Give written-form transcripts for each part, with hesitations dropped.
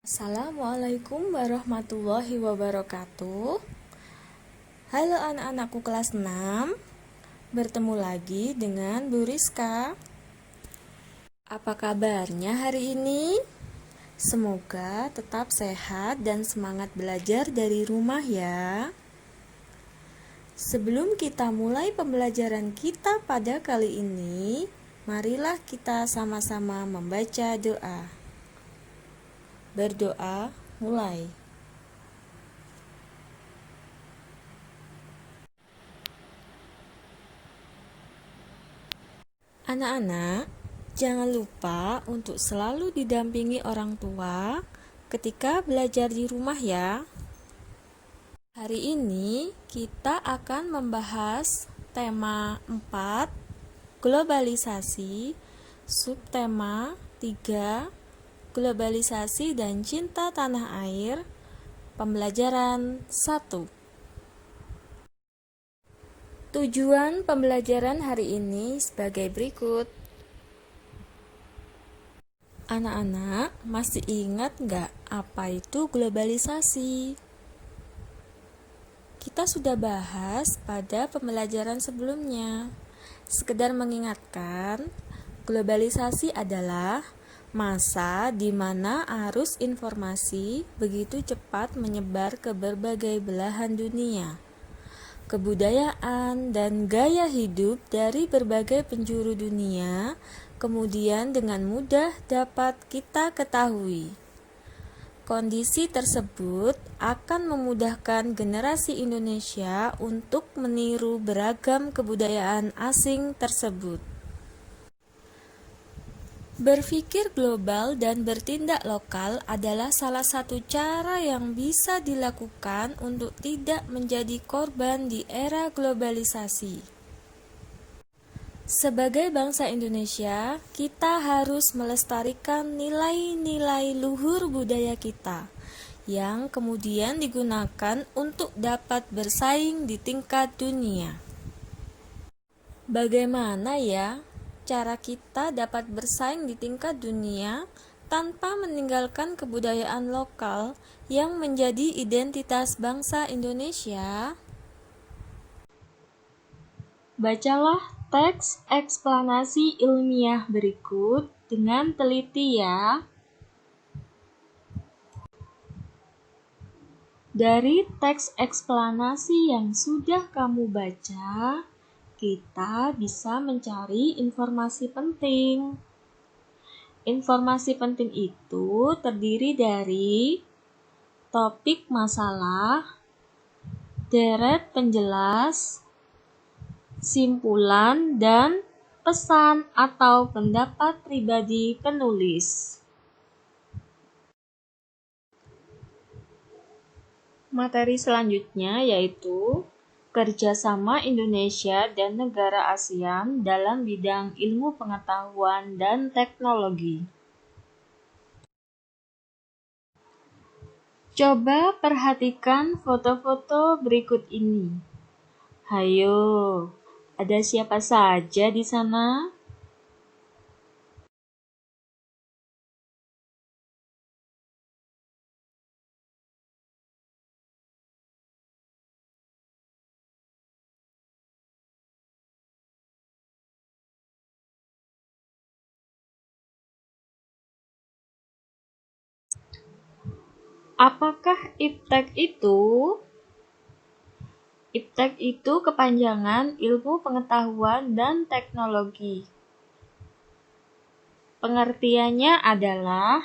Assalamualaikum warahmatullahi wabarakatuh. Halo anak-anakku kelas 6. Bertemu lagi dengan Bu Rizka. Apa kabarnya hari ini? Semoga tetap sehat dan semangat belajar dari rumah ya. Sebelum kita mulai pembelajaran kita pada kali ini, marilah kita sama-sama membaca doa. Berdoa, mulai. Anak-anak, jangan lupa untuk selalu didampingi orang tua ketika belajar di rumah ya. Hari ini kita akan membahas tema 4, globalisasi, subtema 3, globalisasi dan cinta tanah air, pembelajaran 1. Tujuan pembelajaran hari ini sebagai berikut. Anak-anak masih ingat nggak apa itu globalisasi? Kita sudah bahas pada pembelajaran sebelumnya. Sekedar mengingatkan, globalisasi adalah masa di mana arus informasi begitu cepat menyebar ke berbagai belahan dunia. Kebudayaan dan gaya hidup dari berbagai penjuru dunia kemudian dengan mudah dapat kita ketahui. Kondisi tersebut akan memudahkan generasi Indonesia untuk meniru beragam kebudayaan asing tersebut. Berpikir global dan bertindak lokal adalah salah satu cara yang bisa dilakukan untuk tidak menjadi korban di era globalisasi. Sebagai bangsa Indonesia, kita harus melestarikan nilai-nilai luhur budaya kita yang kemudian digunakan untuk dapat bersaing di tingkat dunia. Bagaimana ya cara kita dapat bersaing di tingkat dunia tanpa meninggalkan kebudayaan lokal yang menjadi identitas bangsa Indonesia? Bacalah teks eksplanasi ilmiah berikut dengan teliti ya. Dari teks eksplanasi yang sudah kamu baca, kita bisa mencari informasi penting. Informasi penting itu terdiri dari topik masalah, deret penjelas, simpulan, dan pesan atau pendapat pribadi penulis. Materi selanjutnya yaitu kerjasama Indonesia dan negara ASEAN dalam bidang ilmu pengetahuan dan teknologi. Coba perhatikan foto-foto berikut ini. Hayo, ada siapa saja di sana? Apakah IPTEK itu? IPTEK itu kepanjangan Ilmu Pengetahuan dan Teknologi. Pengertiannya adalah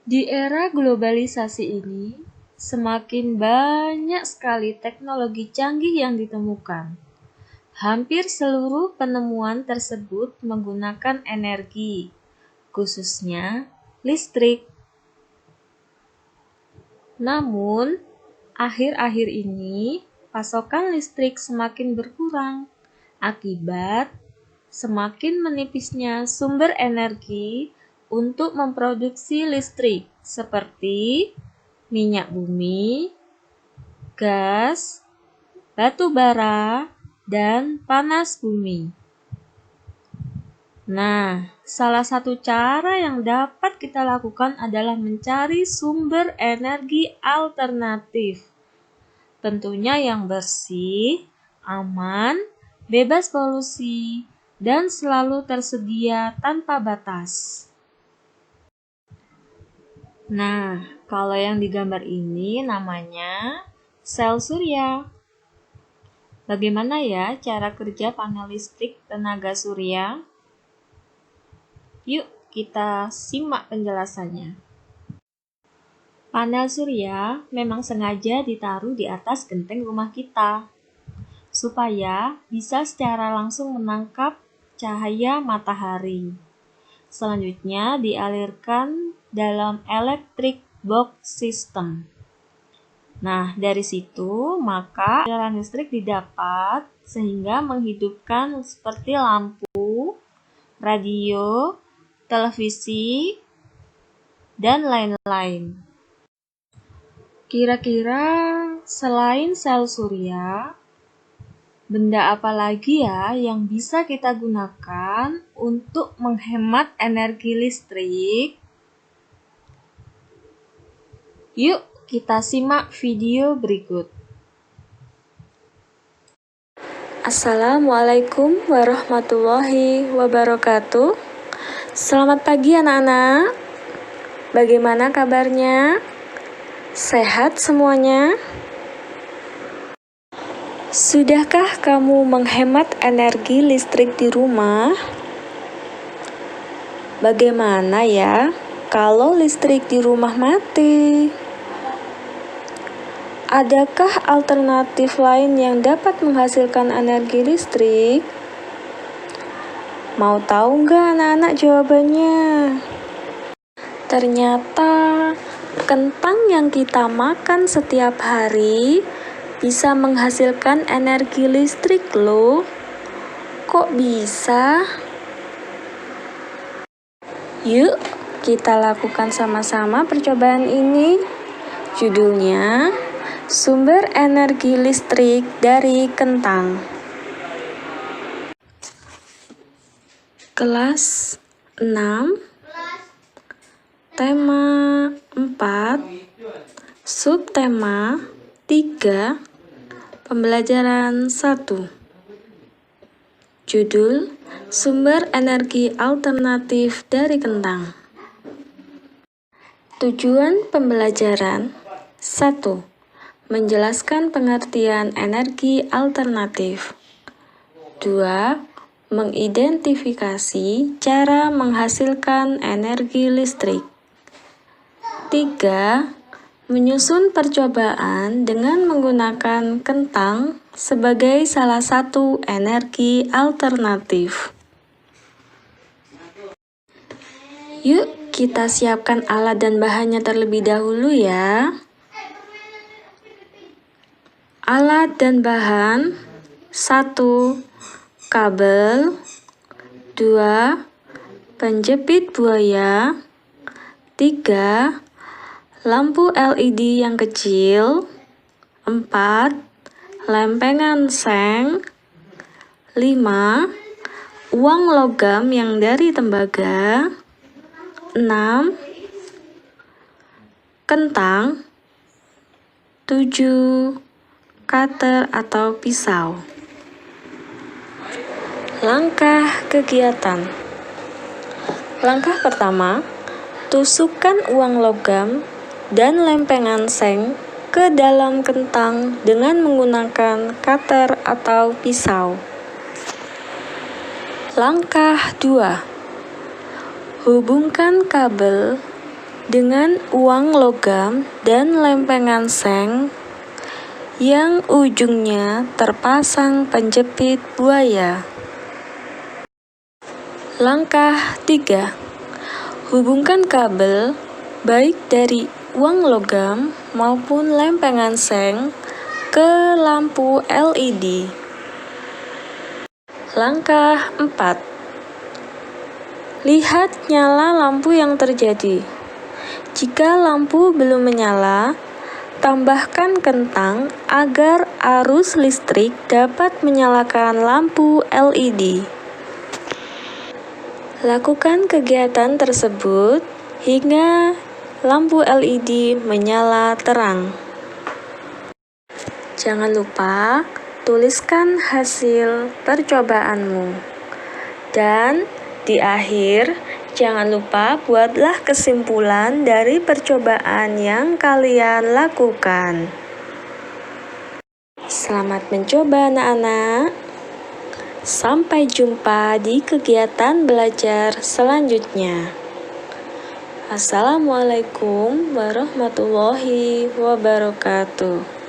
di era globalisasi ini, semakin banyak sekali teknologi canggih yang ditemukan. Hampir seluruh penemuan tersebut menggunakan energi, khususnya listrik. Namun, akhir-akhir ini pasokan listrik semakin berkurang akibat semakin menipisnya sumber energi untuk memproduksi listrik seperti minyak bumi, gas, batu bara, dan panas bumi. Nah, salah satu cara yang dapat kita lakukan adalah mencari sumber energi alternatif. Tentunya yang bersih, aman, bebas polusi, dan selalu tersedia tanpa batas. Nah, kalau yang digambar ini namanya sel surya. Bagaimana ya cara kerja panel listrik tenaga surya? Yuk kita simak penjelasannya. Panel surya memang sengaja ditaruh di atas genteng rumah kita, supaya bisa secara langsung menangkap cahaya matahari. Selanjutnya dialirkan dalam electric box system. Nah, dari situ maka aliran listrik didapat sehingga menghidupkan seperti lampu, radio, televisi, dan lain-lain. Kira-kira selain sel surya, benda apa lagi ya yang bisa kita gunakan untuk menghemat energi listrik? Yuk kita simak video berikut. Assalamualaikum warahmatullahi wabarakatuh. Selamat pagi anak-anak. Bagaimana kabarnya? Sehat semuanya? Sudahkah kamu menghemat energi listrik di rumah? Bagaimana ya kalau listrik di rumah mati? Adakah alternatif lain yang dapat menghasilkan energi listrik? Mau tahu nggak anak-anak jawabannya? Ternyata kentang yang kita makan setiap hari bisa menghasilkan energi listrik loh. Kok bisa? Yuk kita lakukan sama-sama percobaan ini. Judulnya Sumber energi listrik dari kentang. Kelas 6, tema 4, subtema 3, pembelajaran 1. Judul Sumber energi alternatif dari kentang. Tujuan pembelajaran 1. Menjelaskan pengertian energi alternatif. 2. Mengidentifikasi cara menghasilkan energi listrik. 3. Menyusun percobaan dengan menggunakan kentang sebagai salah satu energi alternatif. Yuk kita siapkan alat dan bahannya terlebih dahulu ya. Alat dan bahan 1. Kabel 2. Penjepit buaya 3. Lampu LED yang kecil 4. Lempengan seng 5. Uang logam yang dari tembaga 6. Kentang 7. Cutter atau pisau. Langkah kegiatan. Langkah pertama, tusukkan uang logam dan lempengan seng ke dalam kentang dengan menggunakan cutter atau pisau. Langkah 2, hubungkan kabel dengan uang logam dan lempengan seng yang ujungnya terpasang penjepit buaya. Langkah 3. Hubungkan kabel baik dari uang logam maupun lempengan seng ke lampu LED. Langkah 4. Lihat nyala lampu yang terjadi. Jika lampu belum menyala, tambahkan kentang agar arus listrik dapat menyalakan lampu LED. Lakukan kegiatan tersebut hingga lampu LED menyala terang. Jangan lupa tuliskan hasil percobaanmu. Dan di akhir, jangan lupa buatlah kesimpulan dari percobaan yang kalian lakukan. Selamat mencoba anak-anak. Sampai jumpa di kegiatan belajar selanjutnya. Assalamualaikum warahmatullahi wabarakatuh.